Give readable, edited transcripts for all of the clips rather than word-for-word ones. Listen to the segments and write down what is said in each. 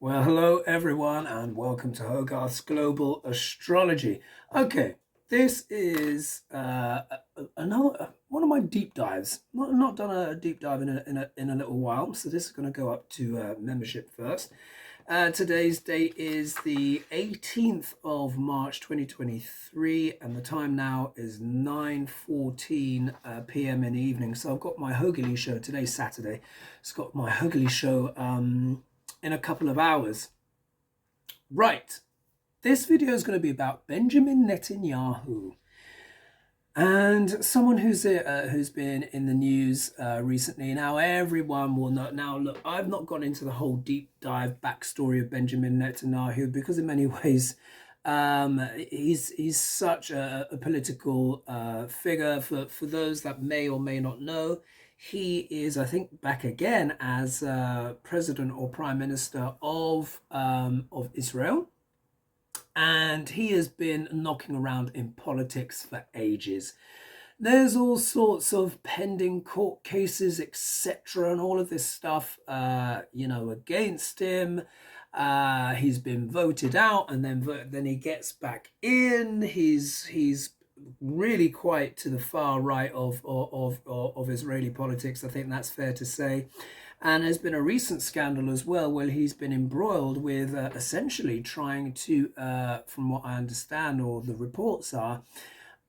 Well, hello everyone, and welcome to Hogarth's Global Astrology. Okay, this is another one of my deep dives. Not done a deep dive in a little while, so this is going to go up to membership first. Today's date is the 18th of March 2023, and the time now is 9:14 p.m. in the evening. So I've got my Hogarth show. Today's Saturday. It's got my Hogarth show in a couple of hours. Right, this video is going to be about Benjamin Netanyahu, and someone who's been in the news recently. Now everyone will know. Now look, I've not gone into the whole deep dive backstory of Benjamin Netanyahu because in many ways he's such a political figure. For those that may or may not know, he is, I think, back again as president or prime minister of Israel, and he has been knocking around in politics for ages. There's all sorts of pending court cases, etc., and all of this stuff, against him. He's been voted out, and then he gets back in. He's really quite to the far right of Israeli politics. I think that's fair to say. And there's been a recent scandal as well where he's been embroiled with essentially trying to, from what I understand, or the reports are,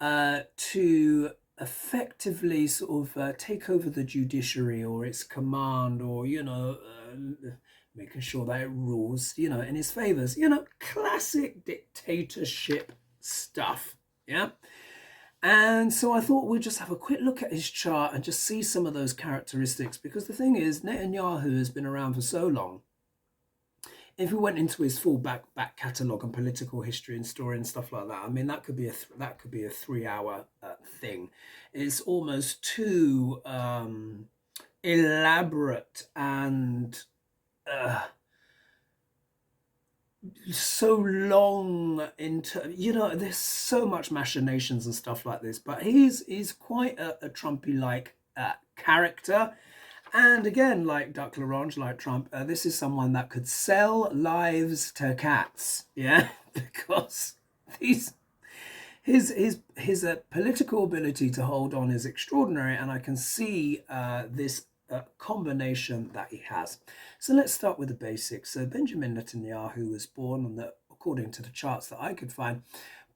to effectively sort of take over the judiciary or its command, or, making sure that it rules, in his favors. Classic dictatorship stuff. Yeah. And so I thought we'd just have a quick look at his chart and just see some of those characteristics, because the thing is, Netanyahu has been around for so long. If we went into his full back catalogue and political history and story and stuff like that, I mean, that could be a 3-hour thing. It's almost too elaborate and so long into, there's so much machinations and stuff like this, but he's quite a Trumpy like character. And again, like Duck Larange, like Trump, this is someone that could sell lives to cats, yeah. Because his political ability to hold on is extraordinary, and I can see this combination that he has. So let's start with the basics. So Benjamin Netanyahu was born according to the charts that I could find,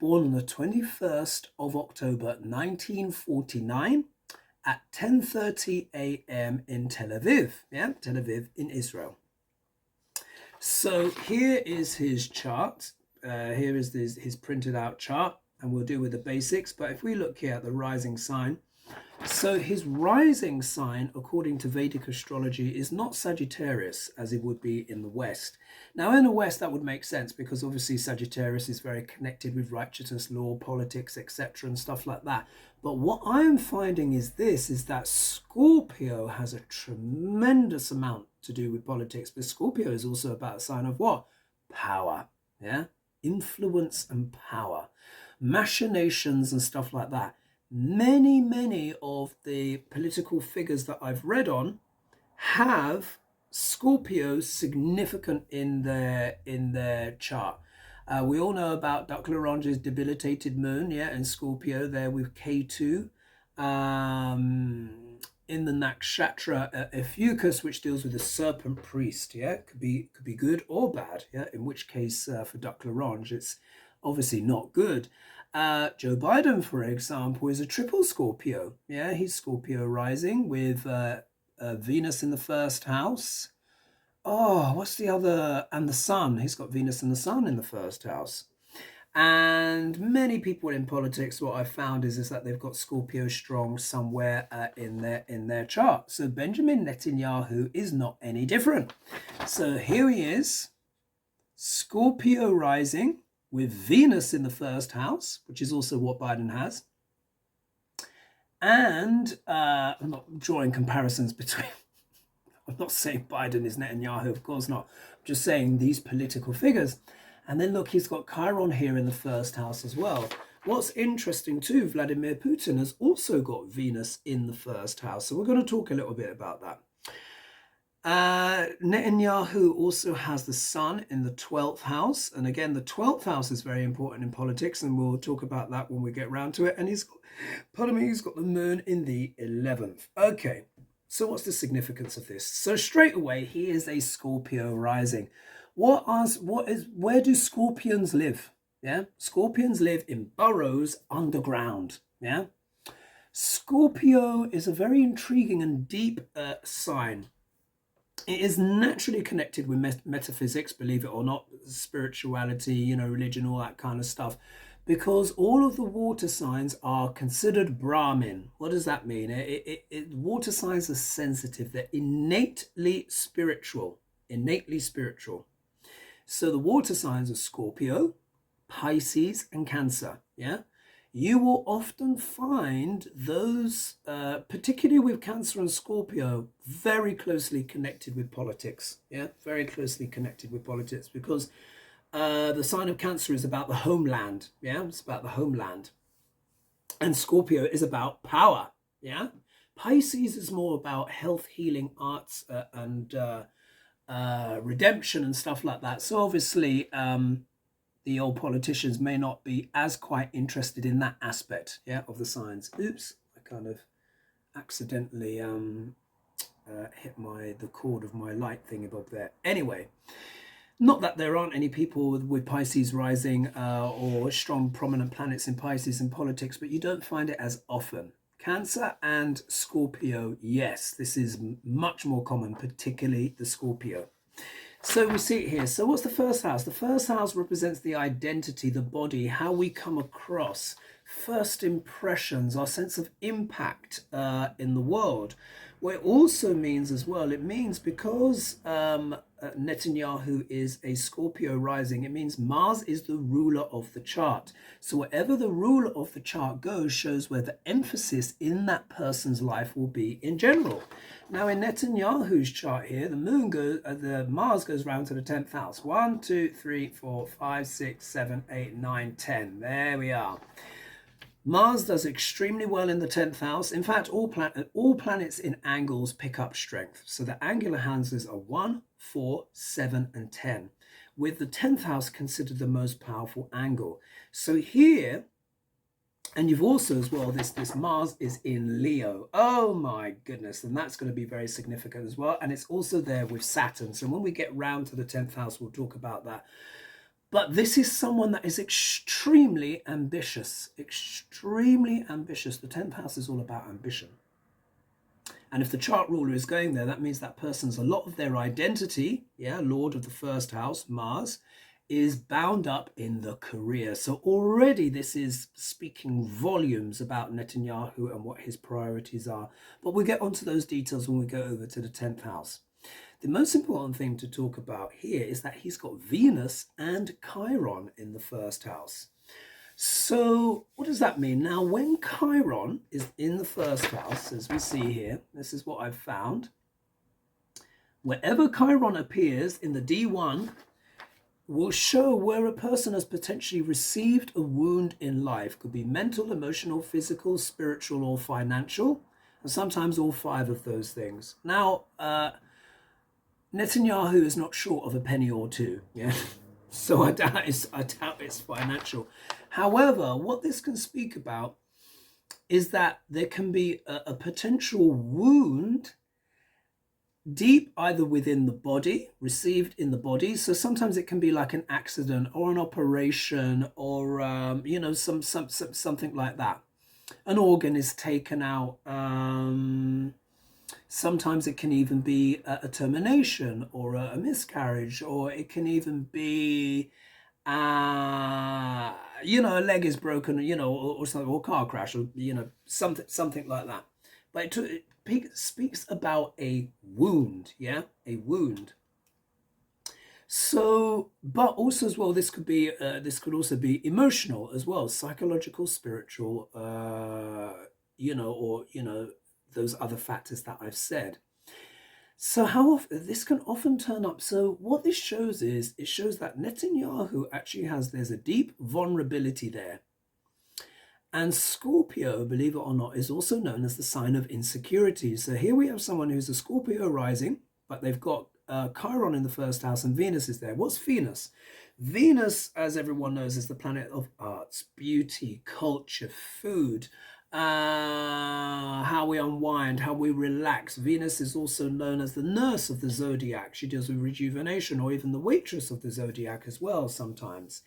born on the 21st of October 1949 at 10:30 a.m. in Tel Aviv. Yeah, Tel Aviv in Israel. So here is his chart. Here is his printed out chart, and we'll deal with the basics. But if we look here at the rising sign, so his rising sign, according to Vedic astrology, is not Sagittarius as it would be in the West. Now, in the West, that would make sense because obviously Sagittarius is very connected with righteousness, law, politics, etc., and stuff like that. But what I'm finding is that Scorpio has a tremendous amount to do with politics, but Scorpio is also about a sign of what? Power, yeah? Influence and power, machinations and stuff like that. Many of the political figures that I've read on have Scorpio significant in their chart. We all know about Duck Larange's debilitated moon, yeah, in Scorpio there with K2 in the nakshatra Ophiuchus, which deals with the serpent priest. Yeah, could be good or bad. Yeah, in which case for Duck Larange it's obviously not good. Joe Biden, for example, is a triple Scorpio. Yeah, he's Scorpio rising with Venus in the first house. Oh, what's the other? And the sun. He's got Venus and the sun in the first house. And many people in politics, what I've found is that they've got Scorpio strong somewhere in their chart. So Benjamin Netanyahu is not any different. So here he is, Scorpio rising with Venus in the first house, which is also what Biden has. And I'm not drawing comparisons between, I'm not saying Biden is Netanyahu, of course not. I'm just saying these political figures. And then look, he's got Chiron here in the first house as well. What's interesting too, Vladimir Putin has also got Venus in the first house. So we're going to talk a little bit about that. Netanyahu also has the sun in the 12th house. And again, the 12th house is very important in politics, and we'll talk about that when we get round to it. And he's got the moon in the 11th. Okay, so what's the significance of this? So straight away, he is a Scorpio rising. Where do scorpions live? Yeah, scorpions live in burrows underground. Yeah, Scorpio is a very intriguing and deep sign. It is naturally connected with metaphysics, believe it or not, spirituality, religion, all that kind of stuff, because all of the water signs are considered Brahmin. What does that mean? Water signs are sensitive. They're innately spiritual. Innately spiritual. So the water signs are Scorpio, Pisces, and Cancer. Yeah. You will often find those, particularly with Cancer and Scorpio, very closely connected with politics. Yeah, very closely connected with politics, because the sign of Cancer is about the homeland. Yeah, it's about the homeland. And Scorpio is about power. Yeah. Pisces is more about health, healing, arts, and redemption and stuff like that. So obviously, the old politicians may not be as quite interested in that aspect, yeah, of the signs. Oops, I kind of accidentally hit the cord of my light thingy-bob there. Anyway, not that there aren't any people with Pisces rising or strong prominent planets in Pisces in politics, but you don't find it as often. Cancer and Scorpio, yes, this is much more common, particularly the Scorpio. So we see it here. So what's the first house? The first house represents the identity, the body, how we come across, first impressions, our sense of impact in the world. What it also means as well, it means because Netanyahu is a Scorpio rising, it means Mars is the ruler of the chart. So wherever the ruler of the chart goes shows where the emphasis in that person's life will be in general. Now in Netanyahu's chart here, the Mars goes round to the 10th house. 1, 2, 3, 4, 5, 6, 7, 8, 9, 10. There we are. Mars does extremely well in the 10th house. In fact, all planets in angles pick up strength. So the angular houses are 1, 4, 7, and 10, with the 10th house considered the most powerful angle. So here, and you've also as well, this Mars is in Leo. Oh my goodness, and that's going to be very significant as well. And it's also there with Saturn. So when we get round to the 10th house, we'll talk about that. But this is someone that is extremely ambitious, extremely ambitious. The 10th house is all about ambition. And if the chart ruler is going there, that means that person's a lot of their identity, yeah, Lord of the first house, Mars, is bound up in the career. So already this is speaking volumes about Netanyahu and what his priorities are. But we'll get onto those details when we go over to the 10th house. The most important thing to talk about here is that he's got Venus and Chiron in the first house. So what does that mean? Now, when Chiron is in the first house, as we see here, this is what I've found. Wherever Chiron appears in the D1, will show where a person has potentially received a wound in life. Could be mental, emotional, physical, spiritual, or financial, and sometimes all 5 of those things. Now, Netanyahu is not short of a penny or two, yeah. So I doubt it's financial. However, what this can speak about is that there can be a potential wound deep either within the body, received in the body. So sometimes it can be like an accident or an operation or something like that. An organ is taken out. Sometimes it can even be a termination or a miscarriage, or it can even be, a leg is broken, or something, or car crash, or, something like that. But it speaks about a wound, yeah, a wound. So, but also as well, this could also be emotional as well, psychological, spiritual, those other factors that I've said. So how often this can often turn up. So what this shows is it shows that Netanyahu actually there's a deep vulnerability there. And Scorpio, believe it or not, is also known as the sign of insecurity. So here we have someone who's a Scorpio rising, but they've got Chiron in the first house and Venus is there. What's Venus? Venus, as everyone knows, is the planet of arts, beauty, culture, food, how we unwind, how we relax. Venus is also known as the nurse of the zodiac. She deals with rejuvenation, or even the waitress of the zodiac as well sometimes.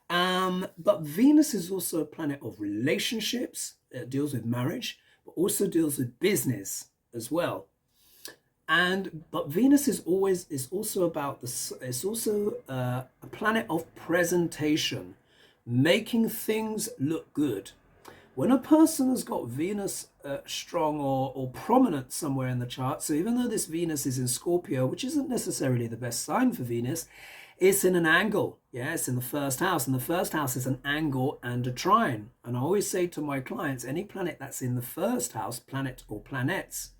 But Venus is also a planet of relationships. It deals with marriage, but also deals with business as well. But Venus is also about it's also a planet of presentation, making things look good. When a person has got Venus strong or prominent somewhere in the chart, so even though this Venus is in Scorpio, which isn't necessarily the best sign for Venus, it's in an angle. Yeah, it's in the first house, and the first house is an angle and a trine. And I always say to my clients, any planet that's in the first house, planet or planets,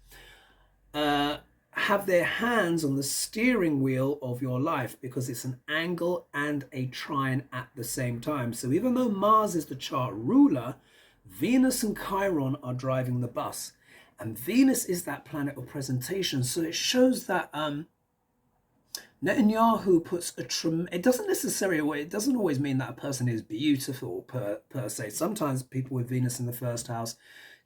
have their hands on the steering wheel of your life, because it's an angle and a trine at the same time. So even though Mars is the chart ruler, Venus and Chiron are driving the bus, and Venus is that planet of presentation. So it shows that Netanyahu puts it doesn't always mean that a person is beautiful per se. Sometimes people with Venus in the first house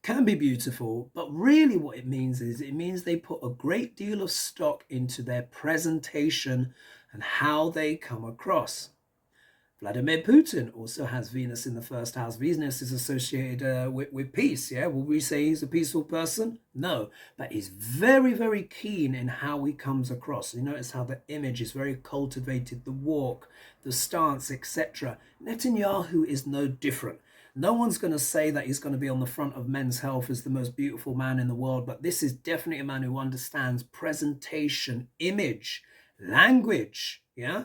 can be beautiful, but really what it means is they put a great deal of stock into their presentation and how they come across. Vladimir Putin also has Venus in the first house. Venus is associated with peace. Yeah, will we say he's a peaceful person? No, but he's very, very keen in how he comes across. You notice how the image is very cultivated, the walk, the stance, etc. Netanyahu is no different. No one's going to say that he's going to be on the front of Men's Health as the most beautiful man in the world, but this is definitely a man who understands presentation, image, language. Yeah.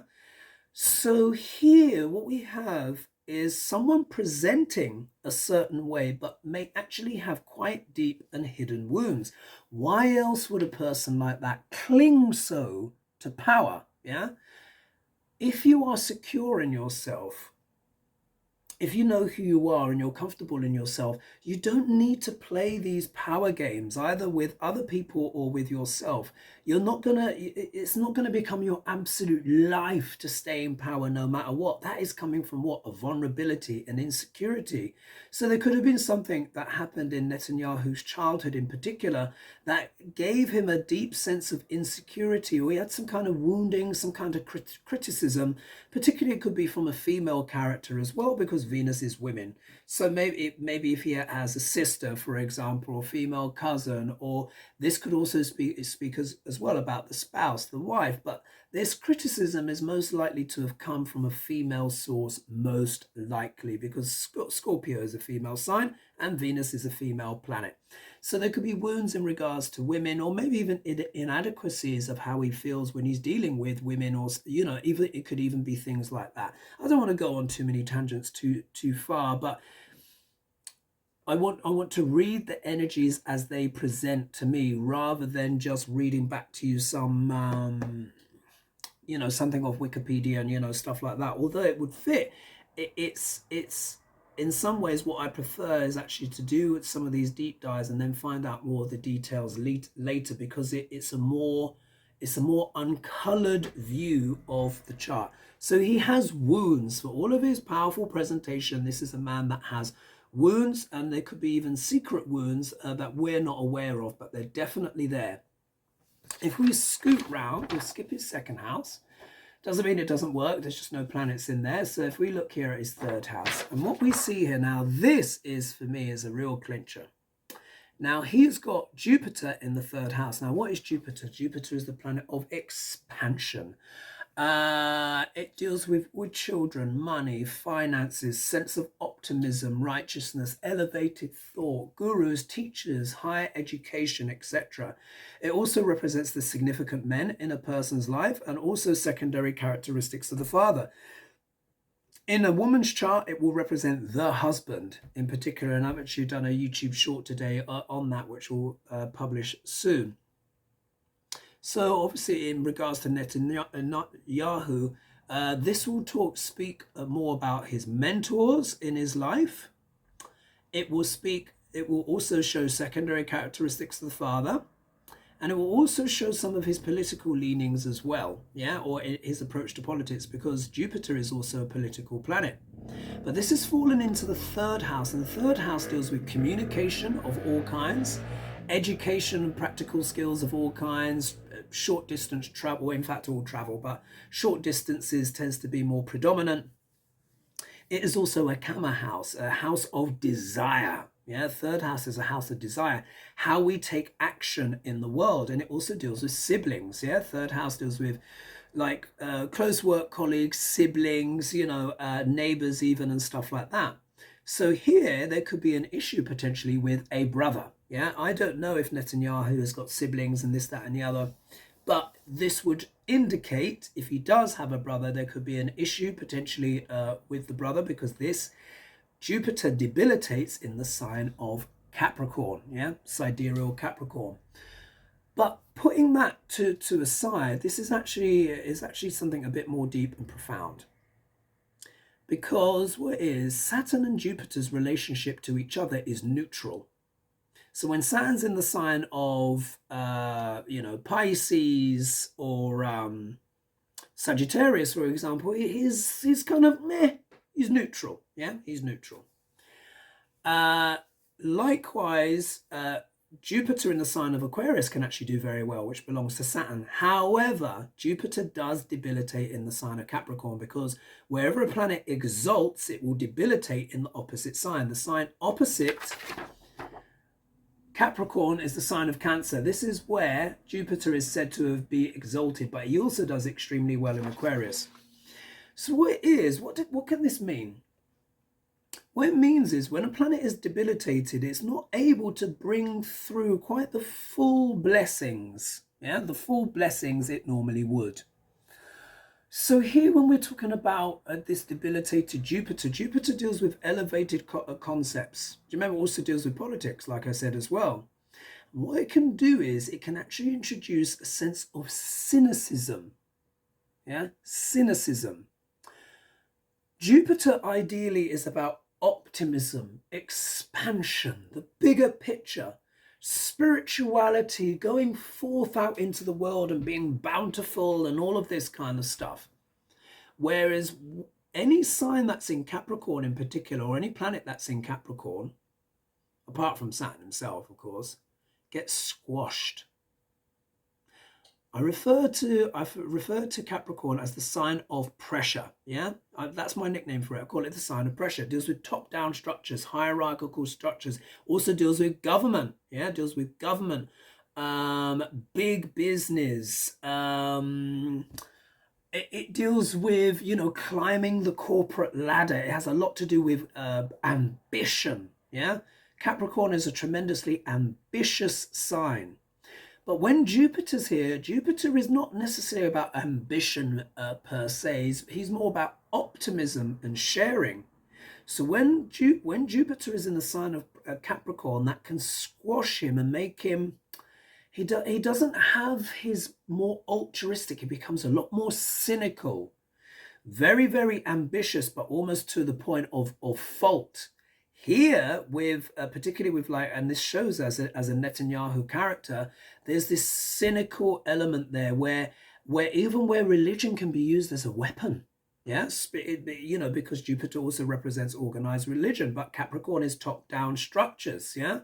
So here what we have is someone presenting a certain way, but may actually have quite deep and hidden wounds. Why else would a person like that cling so to power? Yeah. If you are secure in yourself, if you know who you are and you're comfortable in yourself, you don't need to play these power games either with other people or with yourself. It's not gonna become your absolute life to stay in power no matter what. That is coming from what? A vulnerability and insecurity. So there could have been something that happened in Netanyahu's childhood in particular that gave him a deep sense of insecurity, or he had some kind of wounding, some kind of criticism. Particularly it could be from a female character as well, because Venus is women. So maybe if he has a sister, for example, or female cousin, or this could also speak as well about the spouse, the wife. But this criticism is most likely to have come from a female source, most likely, because Scorpio is a female sign and Venus is a female planet. So there could be wounds in regards to women, or maybe even inadequacies of how he feels when he's dealing with women, or even it could even be things like that. I don't want to go on too many tangents too far, but I want to read the energies as they present to me, rather than just reading back to you some something off Wikipedia and stuff like that. Although it would fit, it's in some ways what I prefer is actually to do with some of these deep dives and then find out more of the details later, because it's a more uncolored view of the chart. So he has wounds for all of his powerful presentation. This is a man that has wounds, and there could be even secret wounds that we're not aware of, but they're definitely there. If we scoot round, we'll skip his second house. Doesn't mean it doesn't work, there's just no planets in there. So if we look here at his third house, and what we see here now, this is, for me, is a real clincher. Now, he's got Jupiter in the third house. Now, what is Jupiter? Jupiter is the planet of expansion. It deals with children, money, finances, sense of optimism, righteousness, elevated thought, gurus, teachers, higher education, etc. It also represents the significant men in a person's life, and also secondary characteristics of the father. In a woman's chart, it will represent the husband in particular, and I've actually done a YouTube short today on that, which will publish soon. So obviously in regards to Netanyahu, this will speak more about his mentors in his life. It will also show secondary characteristics of the father, And it will also show some of his political leanings as well, yeah, or his approach to politics, because Jupiter is also a political planet. But this has fallen into the third house, and the third house deals with communication of all kinds, education and practical skills of all kinds, short distance travel, in fact, all travel, but short distances tends to be more predominant. It is also a Kama house, a house of desire. Yeah, third house is a house of desire, how we take action in the world. And it also deals with siblings. Yeah, third house deals with like close work colleagues, siblings, neighbors even, and stuff like that. So here there could be an issue potentially with a brother. Yeah, I don't know if Netanyahu has got siblings and this, that, and the other, but this would indicate if he does have a brother, there could be an issue potentially with the brother, because this Jupiter debilitates in the sign of Capricorn, yeah, sidereal Capricorn. But putting that to aside, this is actually something a bit more deep and profound. Because what is Saturn and Jupiter's relationship to each other is neutral. So when Saturn's in the sign of Pisces or Sagittarius, for example, he's kind of meh. He's neutral. Yeah, he's neutral. Likewise, Jupiter in the sign of Aquarius can actually do very well, which belongs to Saturn. However, Jupiter does debilitate in the sign of Capricorn, because wherever a planet exalts, it will debilitate in the opposite sign. The sign opposite Capricorn is the sign of Cancer. This is where Jupiter is said to have been exalted, but he also does extremely well in Aquarius. So what can this mean? What it means is when a planet is debilitated, it's not able to bring through quite the full blessings, yeah, the full blessings it normally would. So here when we're talking about this debilitated Jupiter, Jupiter deals with elevated concepts. Do you remember it also deals with politics, like I said as well? What it can do is it can actually introduce a sense of cynicism, yeah, cynicism. Jupiter ideally is about optimism, expansion, the bigger picture, spirituality, going forth out into the world and being bountiful and all of this kind of stuff. Whereas any sign that's in Capricorn in particular, or any planet that's in Capricorn, apart from Saturn himself, of course, gets squashed. I've referred to Capricorn as the sign of pressure. Yeah, that's my nickname for it. I call it the sign of pressure. It deals with top-down structures, hierarchical structures. Also deals with government. Yeah, deals with government, big business. It deals with climbing the corporate ladder. It has a lot to do with ambition. Yeah, Capricorn is a tremendously ambitious sign. But when Jupiter's here, Jupiter is not necessarily about ambition per se. He's more about optimism and sharing. So when Jupiter is in the sign of Capricorn, that can squash him and make him, he doesn't have his more altruistic. He becomes a lot more cynical, very, very ambitious, but almost to the point of fault. Here, with particularly with and this shows as a Netanyahu character, there's this cynical element there where even where religion can be used as a weapon. Yes, because Jupiter also represents organized religion, but Capricorn is top-down structures. Yeah,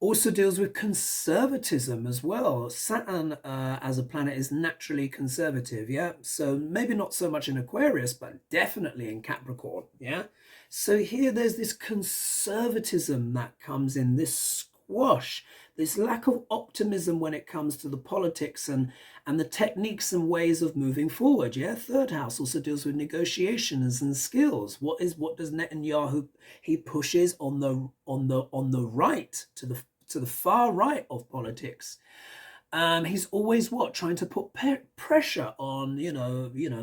also deals with conservatism as well. Saturn as a planet is naturally conservative. Yeah, so maybe not so much in Aquarius, but definitely in Capricorn. Yeah. So here there's this conservatism that comes in, this squash, this lack of optimism when it comes to the politics and the techniques and ways of moving forward. Yeah, third house also deals with negotiations and skills. What does Netanyahu? He pushes on the right, to the far right of politics. He's always trying to put pressure on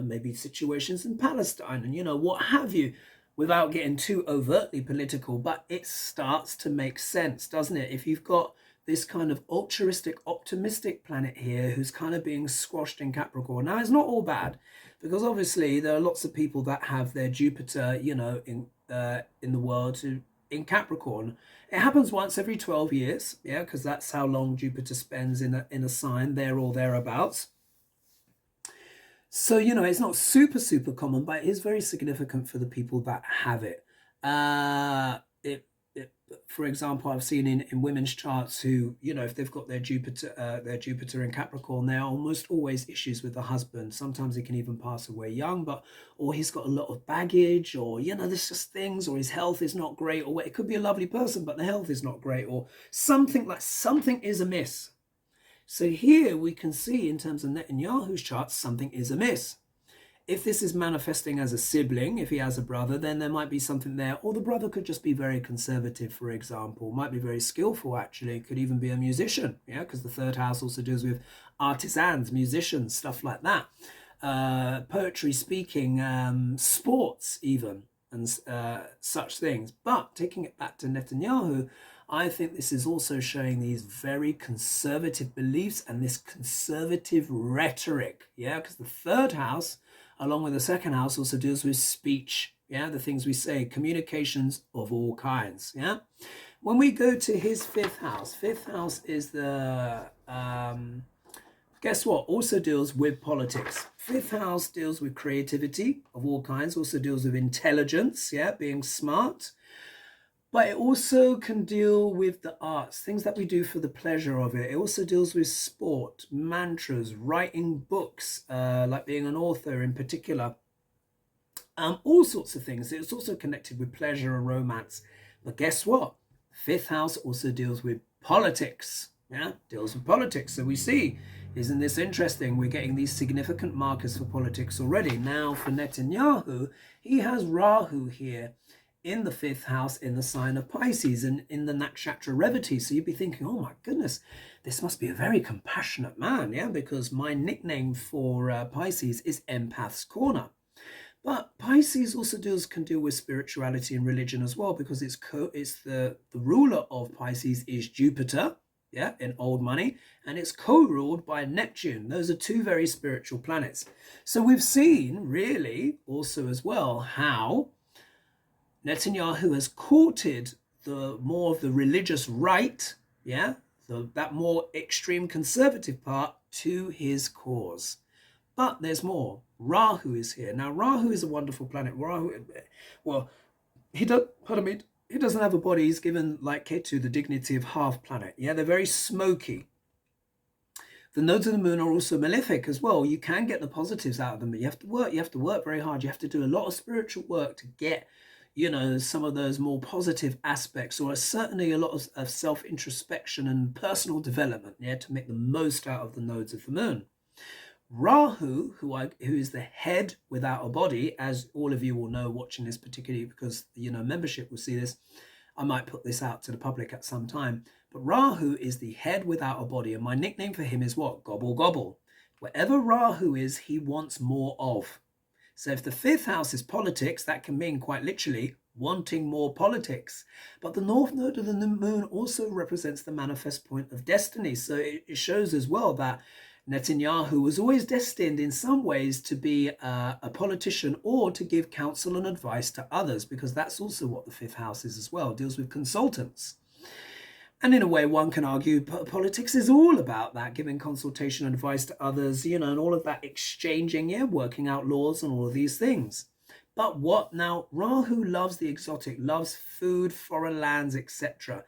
maybe situations in Palestine and what have you, without getting too overtly political. But it starts to make sense, doesn't it? If you've got this kind of altruistic, optimistic planet here who's kind of being squashed in Capricorn. Now, it's not all bad, because obviously there are lots of people that have their Jupiter, in the world who in Capricorn. It happens once every 12 years, yeah, because that's how long Jupiter spends in a sign there or thereabouts. So, it's not super, super common, but it is very significant for the people that have it. For example, I've seen in women's charts who, if they've got their Jupiter in Capricorn, there are almost always issues with the husband. Sometimes he can even pass away young, or he's got a lot of baggage, or, there's just things, or his health is not great, or it could be a lovely person, but the health is not great, or something is amiss. So here we can see in terms of Netanyahu's chart, something is amiss. If this is manifesting as a sibling, if he has a brother, then there might be something there. Or the brother could just be very conservative, for example, might be very skillful, actually, could even be a musician, because the third house also deals with artisans, musicians, stuff like that. Poetry, speaking, sports even, and such things. But taking it back to Netanyahu, I think this is also showing these very conservative beliefs and this conservative rhetoric, because the third house, along with the second house, also deals with speech, the things we say, communications of all kinds, When we go to his fifth house is the, guess what, also deals with politics. Fifth house deals with creativity of all kinds, also deals with intelligence, being smart. But it also can deal with the arts, things that we do for the pleasure of it. It also deals with sport, mantras, writing books, like being an author in particular. All sorts of things. It's also connected with pleasure and romance. But guess what? Fifth house also deals with politics. Deals with politics. So we see, isn't this interesting? We're getting these significant markers for politics already. Now for Netanyahu, he has Rahu here in the fifth house in the sign of Pisces and in the nakshatra Revati. So you'd be thinking, oh my goodness, this must be a very compassionate man, because my nickname for Pisces is Empath's Corner. But Pisces also can deal with spirituality and religion as well, because it's the ruler of Pisces is Jupiter, in old money, and it's co-ruled by Neptune. Those are two very spiritual planets. So we've seen really also as well how Netanyahu has courted the more of the religious right, that more extreme conservative part to his cause. But there's more. Rahu is here. Now, Rahu is a wonderful planet. Rahu, well, he doesn't have a body. He's given, like Ketu, the dignity of half planet. They're very smoky. The nodes of the moon are also malefic as well. You can get the positives out of them, but you have to work very hard. You have to do a lot of spiritual work to get some of those more positive aspects, or certainly a lot of self-introspection and personal development, to make the most out of the nodes of the moon. Rahu, who is the head without a body, as all of you will know watching this, particularly because, membership will see this. I might put this out to the public at some time. But Rahu is the head without a body. And my nickname for him is what? Gobble, gobble. Wherever Rahu is, he wants more of. So if the fifth house is politics, that can mean quite literally wanting more politics. But the north node of the moon also represents the manifest point of destiny. So it shows as well that Netanyahu was always destined in some ways to be a politician or to give counsel and advice to others, because that's also what the fifth house is as well. It deals with consultants. And in a way, one can argue politics is all about that, giving consultation and advice to others, and all of that exchanging, working out laws and all of these things. But what now? Rahu loves the exotic, loves food, foreign lands, etc.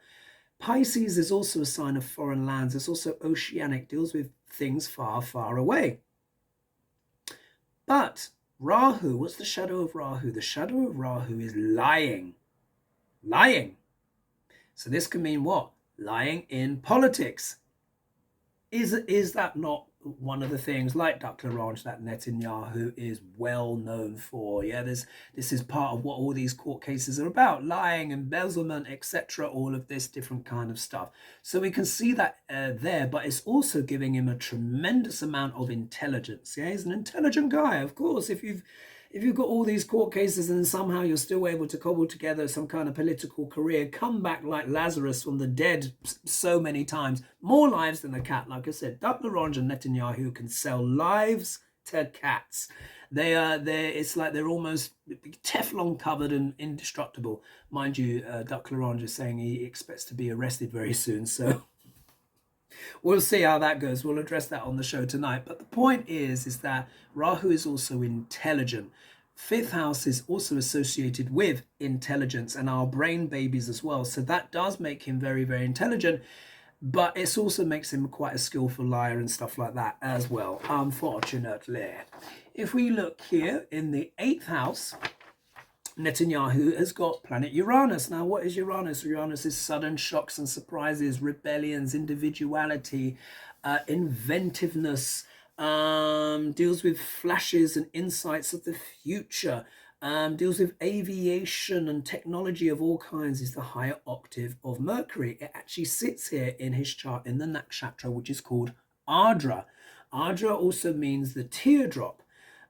Pisces is also a sign of foreign lands. It's also oceanic, deals with things far, far away. But Rahu, what's the shadow of Rahu? The shadow of Rahu is lying. Lying. So this can mean what? Lying in politics. Is that not one of the things, like Dr. Larange, that Netanyahu is well known for? This is part of what all these court cases are about: lying, embezzlement, etc. All of this different kind of stuff. So we can see that there, but it's also giving him a tremendous amount of intelligence. He's an intelligent guy, of course. If you've got all these court cases and somehow you're still able to cobble together some kind of political career, come back like Lazarus from the dead so many times, more lives than a cat. Like I said, Dr. Larange and Netanyahu can sell lives to cats. It's like they're almost Teflon covered and indestructible. Mind you, Duck Larange is saying he expects to be arrested very soon. So we'll see how that goes. We'll address that on the show tonight. But the point is that Rahu is also intelligent. Fifth house is also associated with intelligence and our brain babies as well. So that does make him very, very intelligent. But it also makes him quite a skillful liar and stuff like that as well, unfortunately. If we look here in the 8th house, Netanyahu has got planet Uranus. Now, what is Uranus? Uranus is sudden shocks and surprises, rebellions, individuality, inventiveness, deals with flashes and insights of the future, deals with aviation and technology of all kinds, is the higher octave of Mercury. It actually sits here in his chart in the nakshatra, which is called Ardra. Ardra also means the teardrop.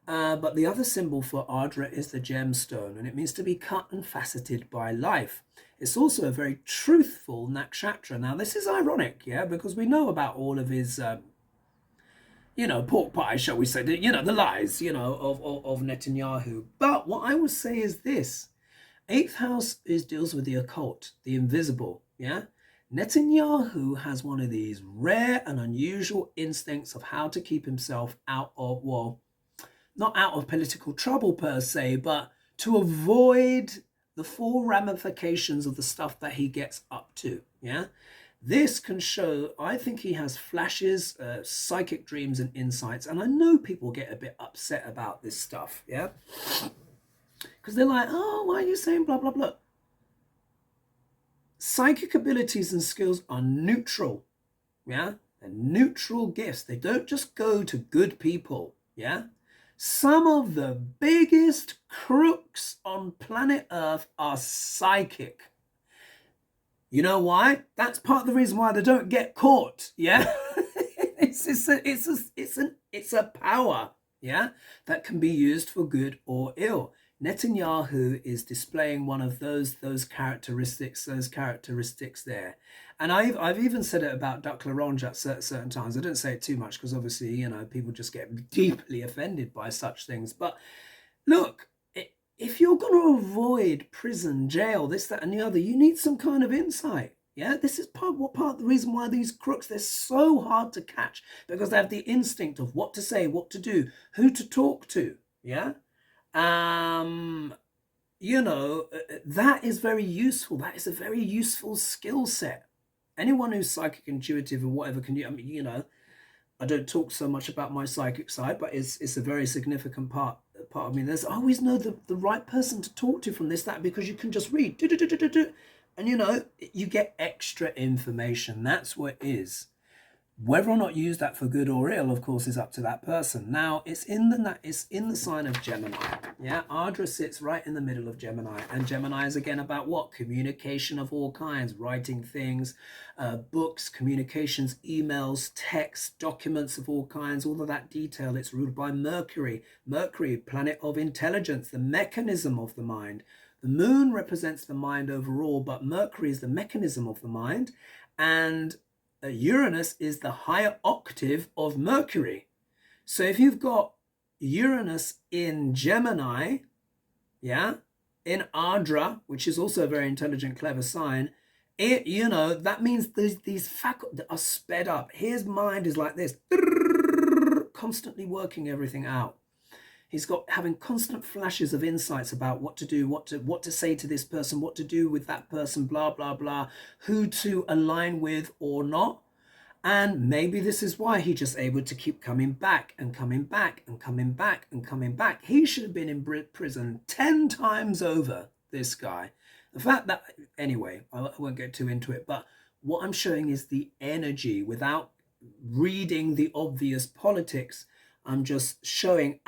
But the other symbol for Ardra is the gemstone, and it means to be cut and faceted by life. It's also a very truthful nakshatra. Now, this is ironic, yeah, because we know about all of his, pork pie, shall we say, the lies, of Netanyahu. But what I would say is this. 8th house deals with the occult, the invisible, yeah? Netanyahu has one of these rare and unusual instincts of how to keep himself out of, well, not out of political trouble per se, but to avoid the full ramifications of the stuff that he gets up to, yeah? This can show, I think he has flashes, psychic dreams and insights, and I know people get a bit upset about this stuff, yeah? Because they're like, oh, why are you saying blah, blah, blah? Psychic abilities and skills are neutral, yeah? They're neutral gifts. They don't just go to good people, yeah? Some of the biggest crooks on planet Earth are psychic. You know why? That's part of the reason why they don't get caught. Yeah, it's a power. Yeah, that can be used for good or ill. Netanyahu is displaying one of those characteristics there. And I've even said it about Duck Larange at certain times. I don't say it too much because obviously, people just get deeply offended by such things. But look, if you're going to avoid prison, jail, this, that, and the other, you need some kind of insight. Yeah, this is part of the reason why these crooks, they're so hard to catch, because they have the instinct of what to say, what to do, who to talk to. Yeah. That is very useful. That is a very useful skill set. Anyone who's psychic, intuitive, or whatever can do. I don't talk so much about my psychic side, but it's a very significant part of me. There's always know the right person to talk to from this, that, because you can just read, and you get extra information. That's what it is. Whether or not you use that for good or ill, of course, is up to that person. Now, it's in the sign of Gemini. Yeah, Ardra sits right in the middle of Gemini, and Gemini is again about what? Communication of all kinds, writing things, books, communications, emails, texts, documents of all kinds, all of that detail. It's ruled by Mercury. Mercury, planet of intelligence, the mechanism of the mind. The moon represents the mind overall, but Mercury is the mechanism of the mind, and Uranus is the higher octave of Mercury. So if you've got Uranus in Gemini, yeah, in Ardra, which is also a very intelligent, clever sign, that means these faculties are sped up. His mind is like this, constantly working everything out. He's got having constant flashes of insights about what to do, what to say to this person, what to do with that person, blah, blah, blah, who to align with or not. And maybe this is why he's just able to keep coming back and coming back and coming back and coming back. He should have been in prison 10 times over, this guy. The fact that, anyway, I won't get too into it, but what I'm showing is the energy without reading the obvious politics. I'm just showing,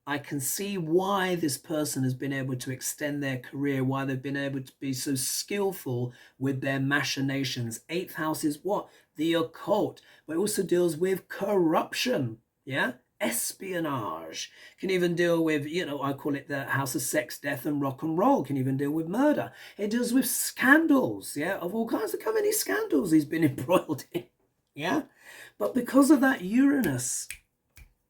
I can see why this person has been able to extend their career, why they've been able to be so skillful with their machinations. 8th house is what? The occult, but it also deals with corruption, yeah? Espionage. Can even deal with, I call it the house of sex, death, and rock and roll. Can even deal with murder. It deals with scandals, yeah? Of all kinds. Look how many scandals he's been embroiled in, yeah? But because of that Uranus,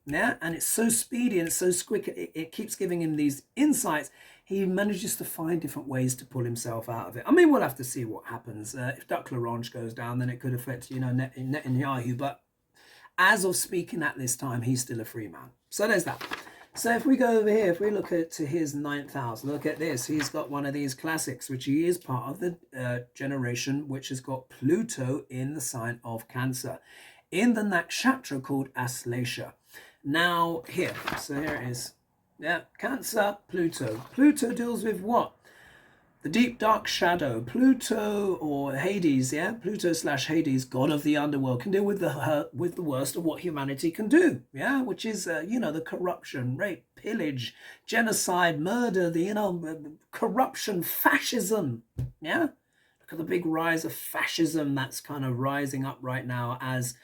Yeah, and it's so speedy and it's so quick. It keeps giving him these insights. He manages to find different ways to pull himself out of it. I mean, we'll have to see what happens. If Duck Larange goes down, then it could affect, Netanyahu. But as of speaking at this time, he's still a free man. So there's that. So if we go over here, if we look at to his 9th house, look at this. He's got one of these classics, which he is part of the generation which has got Pluto in the sign of Cancer, in the nakshatra called Aslesha. Now here, so here it is. Yeah, Cancer, Pluto. Pluto deals with what? The deep dark shadow. Pluto or Hades, yeah, Pluto slash Hades, god of the underworld, can deal with the worst of what humanity can do, yeah, which is the corruption, rape, pillage, genocide, murder, the corruption, fascism, yeah. Look at the big rise of fascism that's kind of rising up right now, as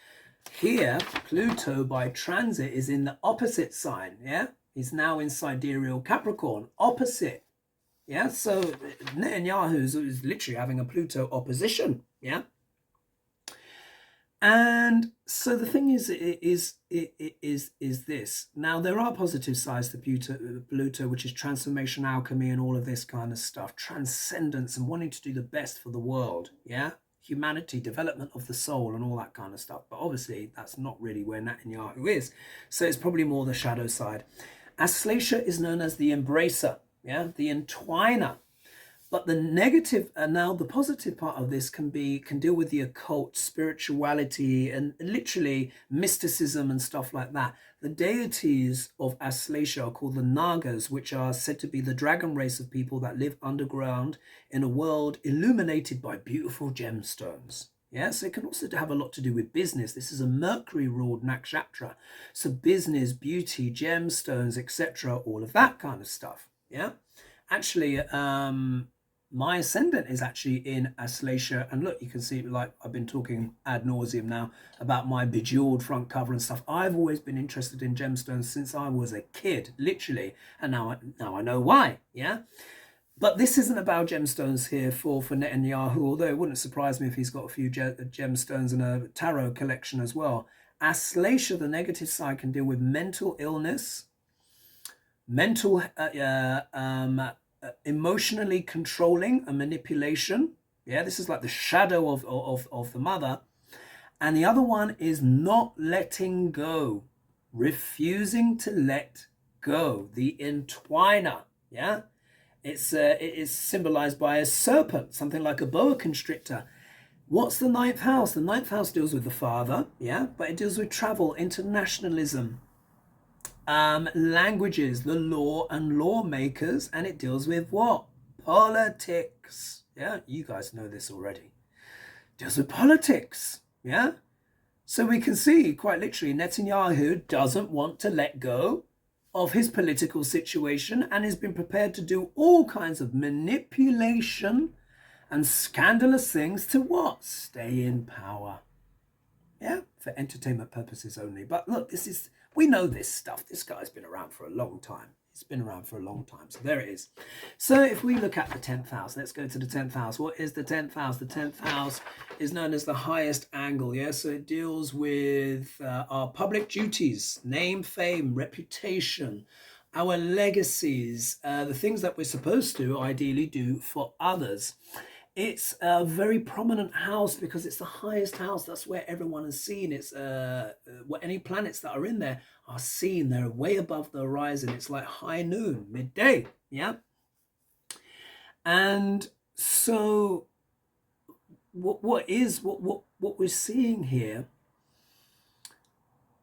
here Pluto by transit is in the opposite sign, yeah. He's now in sidereal Capricorn, opposite. Yeah, so Netanyahu is literally having a Pluto opposition. Yeah, and so the thing is this. Now there are positive sides to Pluto, which is transformation, alchemy, and all of this kind of stuff, transcendence, and wanting to do the best for the world. Yeah, humanity, development of the soul, and all that kind of stuff. But obviously, that's not really where Netanyahu is. So it's probably more the shadow side. Aslesha is known as the embracer. Yeah, the entwiner. But the negative, and now the positive part of this can deal with the occult, spirituality, and literally mysticism and stuff like that. The deities of Aslesha are called the Nagas, which are said to be the dragon race of people that live underground in a world illuminated by beautiful gemstones. Yes, it can also have a lot to do with business. This is a Mercury-ruled nakshatra. So business, beauty, gemstones, etc., all of that kind of stuff. Yeah, actually, my ascendant is actually in Aslesha, and look, you can see, like I've been talking ad nauseum now about my bejeweled front cover and stuff. I've always been interested in gemstones since I was a kid, literally, and now I know why. Yeah, but this isn't about gemstones here for Netanyahu, although it wouldn't surprise me if he's got a few gemstones and a tarot collection as well. Aslesha, the negative side, can deal with mental illness, mental emotionally controlling and manipulation. Yeah, this is like the shadow of the mother. And the other one is not letting go, refusing to let go, the entwiner. Yeah, it is symbolized by a serpent, something like a boa constrictor. What's the 9th house? The 9th house deals with the father, yeah, but it deals with travel, internationalism, languages, the law and lawmakers, and it deals with what? Politics. Yeah, you guys know this already. It deals with politics. Yeah. So we can see quite literally Netanyahu doesn't want to let go of his political situation and has been prepared to do all kinds of manipulation and scandalous things to what? Stay in power. Yeah, for entertainment purposes only. But look, we know this stuff. This guy's been around for a long time. He's been around for a long time. So there it is. So if we look at the 10th house, let's go to the 10th house. What is the 10th house? The 10th house is known as the highest angle. Yeah, so it deals with our public duties, name, fame, reputation, our legacies, the things that we're supposed to ideally do for others. It's a very prominent house because it's the highest house. That's where everyone is seen. It's any planets that are in there are seen. They're way above the horizon. It's like high noon, midday. Yeah. And so what we're seeing here,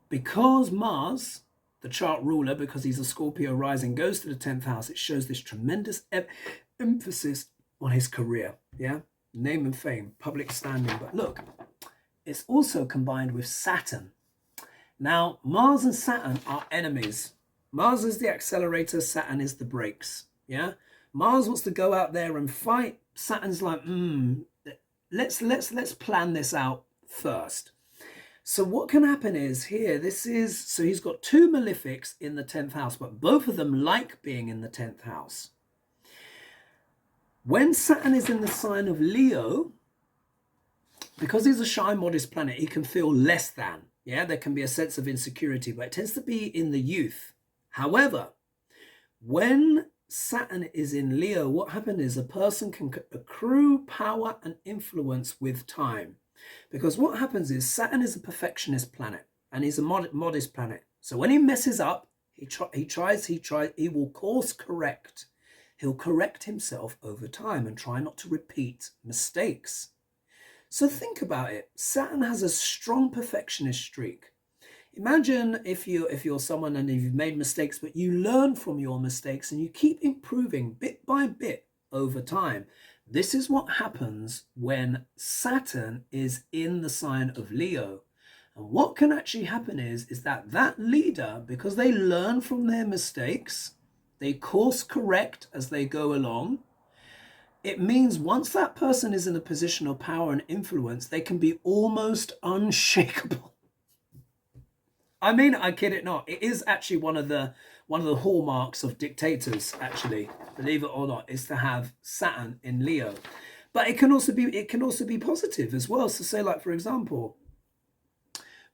because Mars, the chart ruler, because he's a Scorpio rising, goes to the 10th house, it shows this tremendous emphasis on his career, yeah, name and fame, public standing. But look, it's also combined with Saturn. Now, Mars and Saturn are enemies. Mars is the accelerator, Saturn is the brakes. Yeah, Mars wants to go out there and fight. Saturn's like, let's plan this out first. So what can happen is here, so he's got 2 malefics in the 10th house, but both of them like being in the 10th house. When Saturn is in the sign of Leo, because he's a shy, modest planet, he can feel less than. Yeah, there can be a sense of insecurity, but it tends to be in the youth. However, when Saturn is in Leo, what happens is a person can accrue power and influence with time. Because what happens is Saturn is a perfectionist planet and he's a modest planet. So when he messes up, he will course correct. He'll correct himself over time and try not to repeat mistakes. So think about it. Saturn has a strong perfectionist streak. Imagine if you're someone and you've made mistakes, but you learn from your mistakes and you keep improving bit by bit over time. This is what happens when Saturn is in the sign of Leo. And what can actually happen is that leader, because they learn from their mistakes, they course correct as they go along. It means once that person is in a position of power and influence, they can be almost unshakable. I mean, I kid it not. It is actually one of the hallmarks of dictators, actually, believe it or not, is to have Saturn in Leo. But it can also be positive as well. So say, like, for example,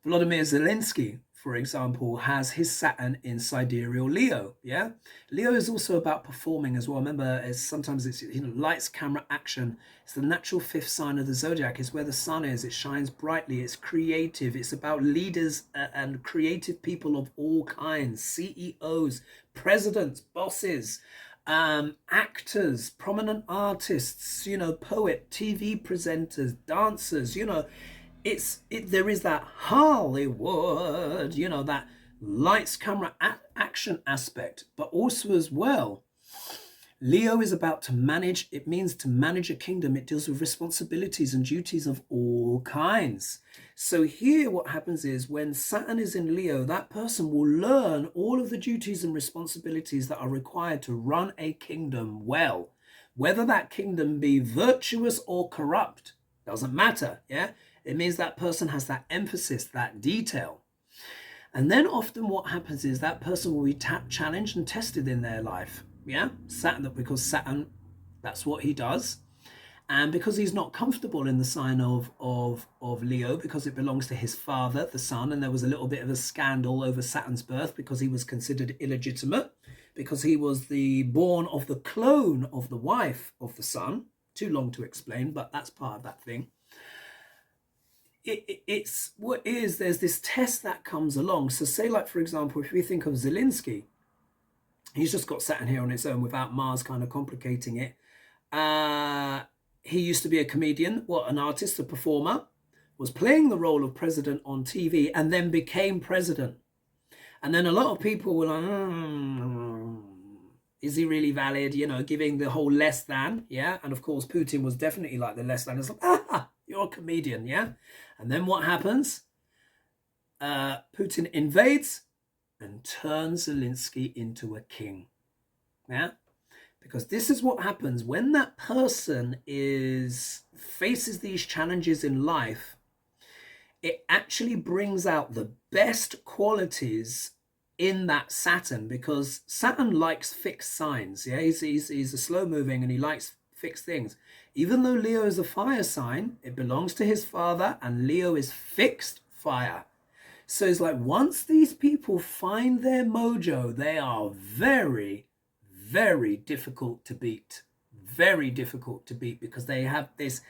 Volodymyr Zelensky, for example, has his Saturn in sidereal Leo. Yeah, Leo is also about performing as well. Remember, sometimes it's lights, camera, action. It's the natural fifth sign of the zodiac. It's where the sun is. It shines brightly. It's creative. It's about leaders and creative people of all kinds: CEOs, presidents, bosses, actors, prominent artists. Poet, TV presenters, dancers. There is that Hollywood, that lights, camera, action aspect, but also as well, Leo is about to manage. It means to manage a kingdom. It deals with responsibilities and duties of all kinds. So here what happens is when Saturn is in Leo, that person will learn all of the duties and responsibilities that are required to run a kingdom well. Whether that kingdom be virtuous or corrupt, doesn't matter, yeah? It means that person has that emphasis, that detail. And then often what happens is that person will be challenged and tested in their life. Yeah, Saturn, because Saturn, that's what he does. And because he's not comfortable in the sign of Leo, because it belongs to his father, the sun, and there was a little bit of a scandal over Saturn's birth because he was considered illegitimate, because he was the born of the clone of the wife of the sun. Too long to explain, but that's part of that thing. It's what is, there's this test that comes along. So say, like, for example, if we think of Zelensky, he's just got Saturn here on its own without Mars kind of complicating it. He used to be a comedian, an artist, a performer, was playing the role of president on TV and then became president. And then a lot of people were like, is he really valid? Giving the whole less than, yeah. And of course, Putin was definitely like the less than. It's like, you're a comedian, yeah. And then what happens? Putin invades and turns Zelensky into a king, yeah. Because this is what happens when that person faces these challenges in life. It actually brings out the best qualities in that Saturn, because Saturn likes fixed signs. Yeah, he's a slow moving and he likes fixed things. Even though Leo is a fire sign, it belongs to his father, and Leo is fixed fire. So it's like once these people find their mojo, they are very, very difficult to beat. Very difficult to beat because they have this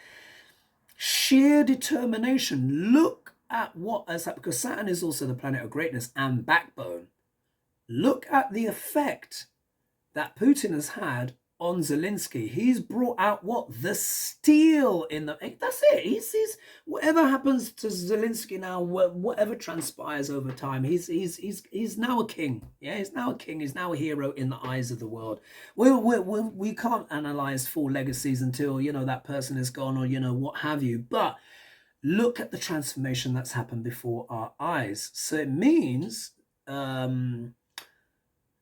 sheer determination. Look at because Saturn is also the planet of greatness and backbone. Look at the effect that Putin has had on Zelensky. He's brought out the steel in that's it. He's whatever happens to Zelensky now, whatever transpires over time, he's now a king. Yeah, he's now a king. He's now a hero in the eyes of the world. We can't analyze full legacies until that person is gone or what have you. But look at the transformation that's happened before our eyes. So it means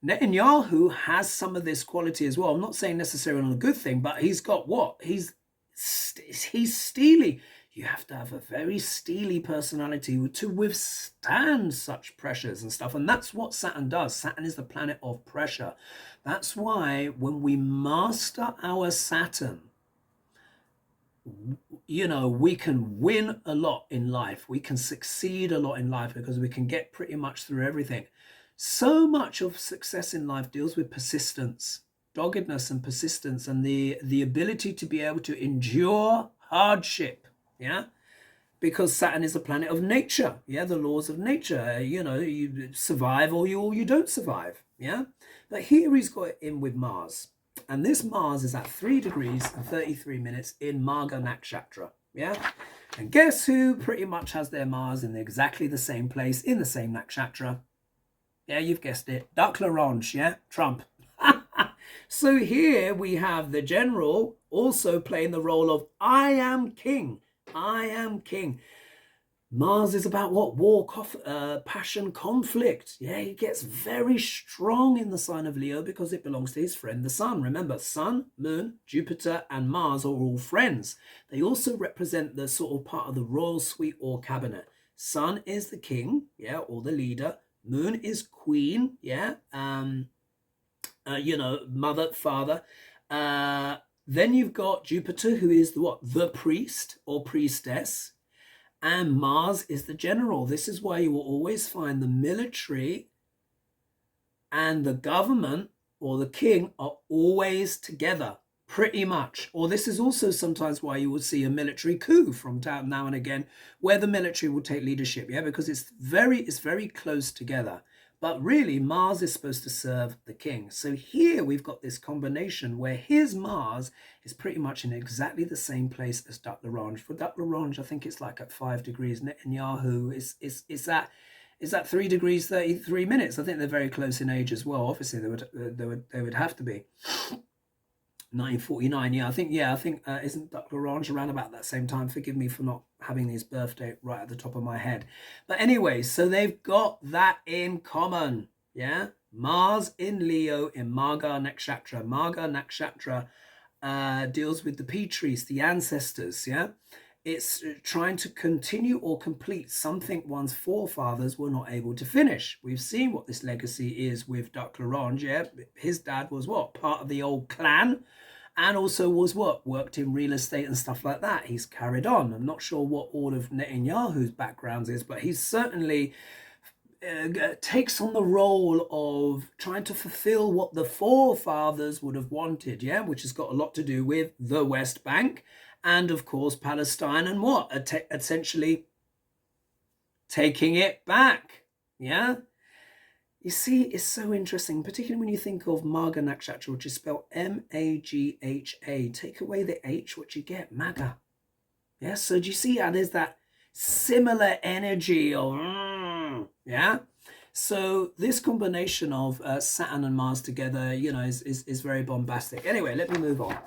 Netanyahu has some of this quality as well. I'm not saying necessarily a good thing, but he's got he's steely. You have to have a very steely personality to withstand such pressures and stuff. And that's what Saturn does. Saturn is the planet of pressure. That's why when we master our Saturn, you know, we can win a lot in life. We can succeed a lot in life because we can get pretty much through everything. So much of success in life deals with persistence, doggedness and persistence, and the ability to be able to endure hardship. Yeah. Because Saturn is a planet of nature. Yeah, the laws of nature. You know, you survive or you don't survive. Yeah. But here he's got it in with Mars. And this Mars is at 3 degrees and 33 minutes in Marga Nakshatra. Yeah. And guess who pretty much has their Mars in exactly the same place in the same nakshatra? Yeah, you've guessed it. Duck Larange, yeah? Trump. So here we have the general also playing the role of I am king. I am king. Mars is about what? War, passion, conflict. Yeah, he gets very strong in the sign of Leo because it belongs to his friend, the sun. Remember, sun, moon, Jupiter, and Mars are all friends. They also represent the sort of part of the royal suite or cabinet. Sun is the king, yeah, or the leader. Moon is queen, yeah, you know, mother, father. Then you've got Jupiter, who is the what? The priest or priestess. And Mars is the general. This is why you will always find the military and the government or the king are always together, pretty much. Or this is also sometimes why you will see a military coup from now and again, where the military will take leadership, yeah, because it's very close together. But really, Mars is supposed to serve the king. So here we've got this combination where his Mars is pretty much in exactly the same place as Duck Larange. For Duck Larange, I think it's like at 5 degrees. Netanyahu is at 3 degrees 33 minutes. I think they're very close in age as well. Obviously, they would have to be. 1949, yeah, I think isn't Duck Larange around about that same time? Forgive me for not having his birthday right at the top of my head. But anyway, so they've got that in common, yeah? Mars in Leo in Marga Nakshatra. Marga Nakshatra deals with the Petries, the ancestors, yeah? It's trying to continue or complete something one's forefathers were not able to finish. We've seen what this legacy is with Duck Larange, yeah? His dad was what? Part of the old clan, and also was what? Worked in real estate and stuff like that. He's carried on. I'm not sure what all of Netanyahu's background is, but he's certainly takes on the role of trying to fulfill what the forefathers would have wanted, yeah, which has got a lot to do with the West Bank and, of course, Palestine and what? Essentially taking it back, yeah? You see, it's so interesting, particularly when you think of Marga Nakshatra, which is spelled Magha. Take away the H, what you get? Maga. Yeah, so do you see how there's that similar energy of, yeah? So this combination of Saturn and Mars together, you know, is very bombastic. Anyway, let me move on.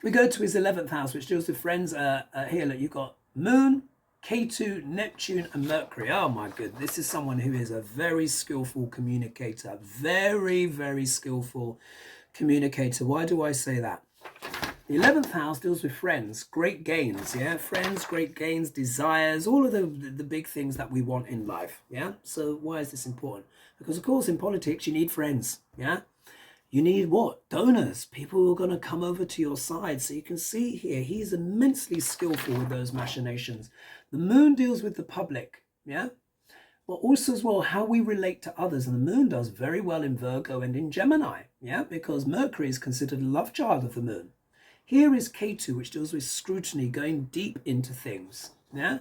We go to his 11th house, which deals with friends. Here, look, you've got Moon, K2, Neptune, and Mercury. Oh my good. This is someone who is a very skillful communicator. Very skillful communicator. Why do I say that? The 11th house deals with friends, great gains, yeah? Friends, great gains, desires, all of the big things that we want in life, yeah? So why is this important? Because, of course, in politics, you need friends, yeah? You need what? Donors, people who are going to come over to your side. So you can see here, he's immensely skillful with those machinations. The moon deals with the public, yeah? But also as well, how we relate to others. And the moon does very well in Virgo and in Gemini, yeah? Because Mercury is considered a love child of the moon. Here is K2, which deals with scrutiny, going deep into things, yeah?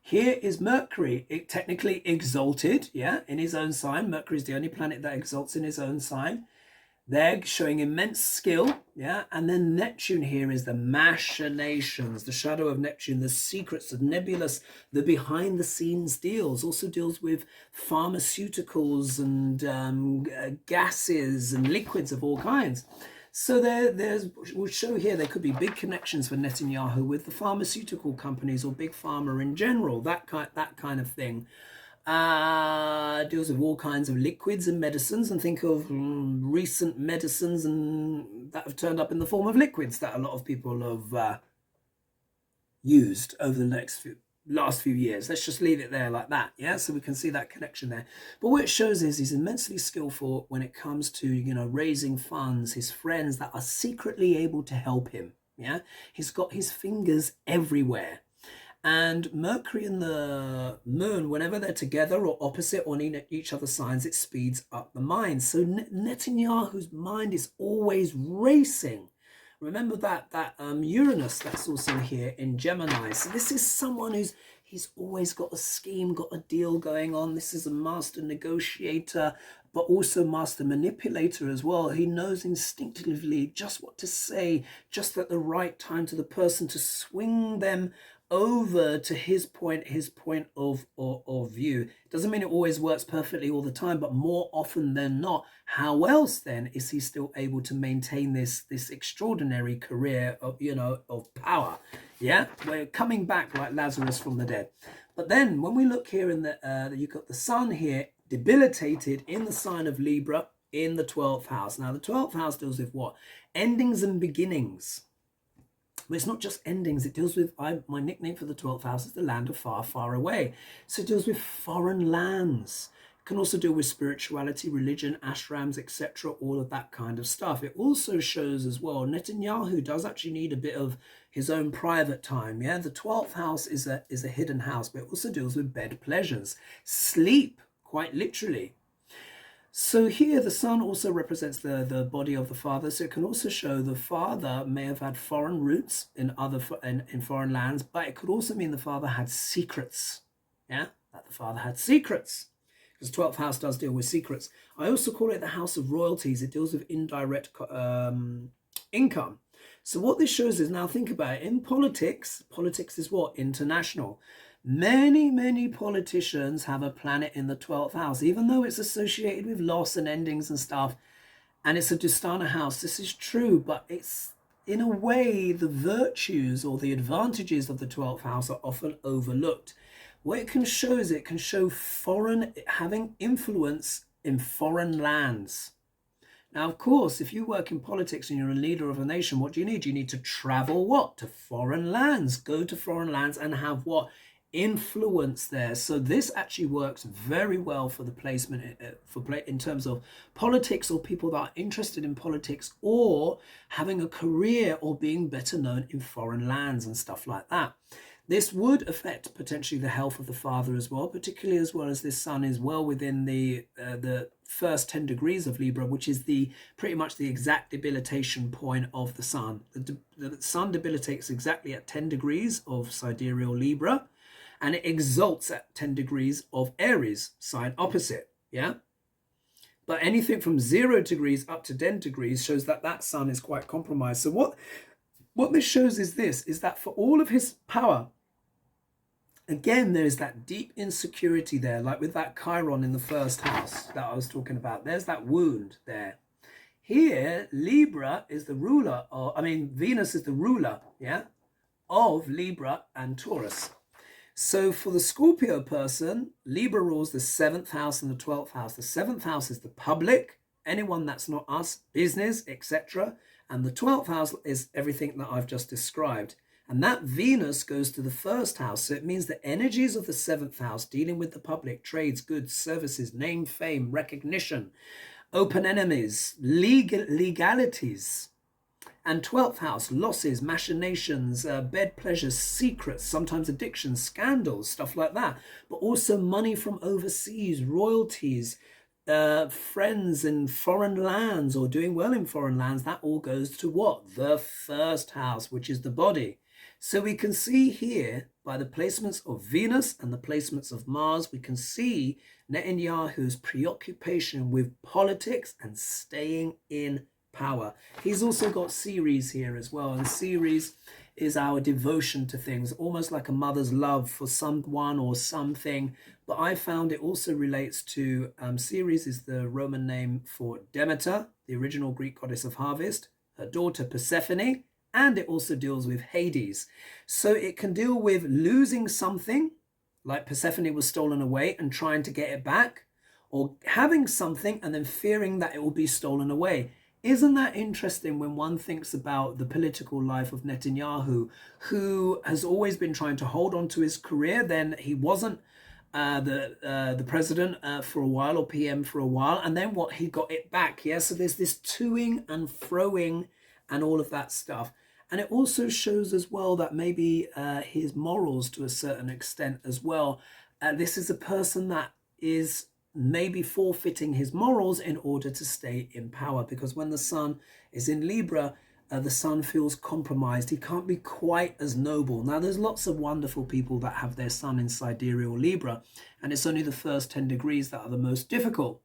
Here is Mercury, technically exalted, yeah, in his own sign. Mercury is the only planet that exalts in his own sign. They're showing immense skill, yeah? And then Neptune here is the machinations, the shadow of Neptune, the secrets, the nebulous, the behind-the-scenes deals. Also deals with pharmaceuticals and gases and liquids of all kinds. So we'll show here there could be big connections for Netanyahu with the pharmaceutical companies or big pharma in general, that kind of thing. Deals with all kinds of liquids and medicines, and think of recent medicines and that have turned up in the form of liquids that a lot of people have used over the last few years. Let's just leave it there like that, yeah? So we can see that connection there. But what it shows is he's immensely skillful when it comes to, you know, raising funds, his friends that are secretly able to help him, Yeah, he's got his fingers everywhere. And Mercury and the Moon, whenever they're together or opposite on each other's signs, it speeds up the mind. So Netanyahu's mind is always racing. Remember that Uranus that's also here in Gemini. So this is someone he's always got a scheme, got a deal going on. This is a master negotiator, but also master manipulator as well. He knows instinctively just what to say, just at the right time to the person to swing them over to his point of view. Doesn't mean it always works perfectly all the time, but more often than not, how else then is he still able to maintain this extraordinary career of, of power? Yeah, we're coming back like Lazarus from the dead. But then when we look here in the you've got the sun here debilitated in the sign of Libra in the 12th house. Now the 12th house deals with what? Endings and beginnings. But it's not just endings. It deals with, my nickname for the 12th house is the land of far, far away. So it deals with foreign lands. It can also deal with spirituality, religion, ashrams, etc., all of that kind of stuff. It also shows as well, Netanyahu does actually need a bit of his own private time. Yeah, the 12th house is a hidden house, but it also deals with bed pleasures, sleep, quite literally. So here the sun also represents the body of the father. So it can also show the father may have had foreign roots in foreign lands, but it could also mean the father had secrets. Yeah, that the father had secrets. Because 12th house does deal with secrets. I also call it the house of royalties. It deals with indirect income. So what this shows is, now think about it, in politics is what? International. Many politicians have a planet in the 12th house, even though it's associated with loss and endings and stuff, and it's a Dustana house. This is true, but it's, in a way, the virtues or the advantages of the 12th house are often overlooked. What it can show is it can show having influence in foreign lands. Now, of course, if you work in politics and you're a leader of a nation, what do you need? You need to travel what? To foreign lands. Go to foreign lands and have what? Influence there. So this actually works very well for the placement in terms of politics, or people that are interested in politics or having a career or being better known in foreign lands and stuff like that. This would affect potentially the health of the father as well, particularly as well as this sun is well within the first 10 degrees of Libra, which is pretty much the exact debilitation point of the sun. The sun debilitates exactly at 10 degrees of sidereal Libra, and it exalts at 10 degrees of Aries, sign opposite. Yeah. But anything from 0 degrees up to 10 degrees shows that sun is quite compromised. So what this shows is that for all of his power, again, there's that deep insecurity there, like with that Chiron in the first house that I was talking about. There's that wound there. Here, Libra is the ruler, Venus is the ruler, yeah, of Libra and Taurus. So for the Scorpio person, Libra rules the 7th house and the 12th house. The 7th house is the public, anyone that's not us, business, etc. And the 12th house is everything that I've just described. And that Venus goes to the 1st house. So it means the energies of the 7th house dealing with the public, trades, goods, services, name, fame, recognition, open enemies, legalities. And 12th house, losses, machinations, bed pleasures, secrets, sometimes addictions, scandals, stuff like that. But also money from overseas, royalties, friends in foreign lands or doing well in foreign lands. That all goes to what? The 1st house, which is the body. So we can see here by the placements of Venus and the placements of Mars, we can see Netanyahu's preoccupation with politics and staying in power. He's also got Ceres here as well, and Ceres is our devotion to things, almost like a mother's love for someone or something. But I found it also relates to Ceres is the Roman name for Demeter, the original Greek goddess of harvest, her daughter Persephone, and it also deals with Hades. So it can deal with losing something, like Persephone was stolen away and trying to get it back, or having something and then fearing that it will be stolen away. Isn't that interesting when one thinks about the political life of Netanyahu, who has always been trying to hold on to his career? Then he wasn't the president for a while, or PM for a while, and then he got it back. Yeah, so there's this toing and froing and all of that stuff. And it also shows as well that maybe his morals to a certain extent as well. This is a person that is maybe forfeiting his morals in order to stay in power, because when the sun is in Libra, the sun feels compromised. He can't be quite as noble. Now, there's lots of wonderful people that have their sun in sidereal Libra, and it's only the first 10 degrees that are the most difficult.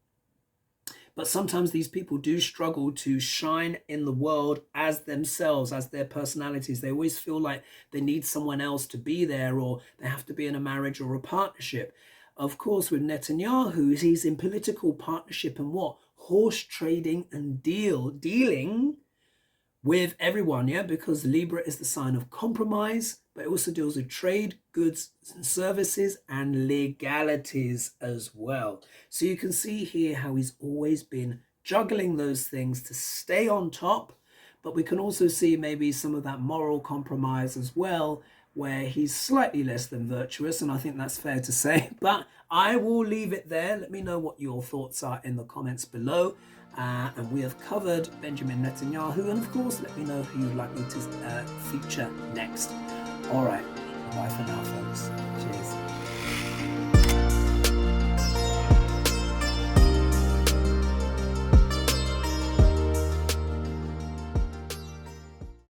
But sometimes these people do struggle to shine in the world as themselves, as their personalities. They always feel like they need someone else to be there, or they have to be in a marriage or a partnership. Of course, with Netanyahu, he's in political partnership and what? Horse trading and dealing with everyone, yeah, because Libra is the sign of compromise, but it also deals with trade, goods and services, and legalities as well. So you can see here how he's always been juggling those things to stay on top, but we can also see maybe some of that moral compromise as well, where he's slightly less than virtuous, and I think that's fair to say. But I will leave it there. Let me know what your thoughts are in the comments below. And we have covered Benjamin Netanyahu, and of course let me know who you'd like me to feature next. All right, bye for now, folks. Cheers.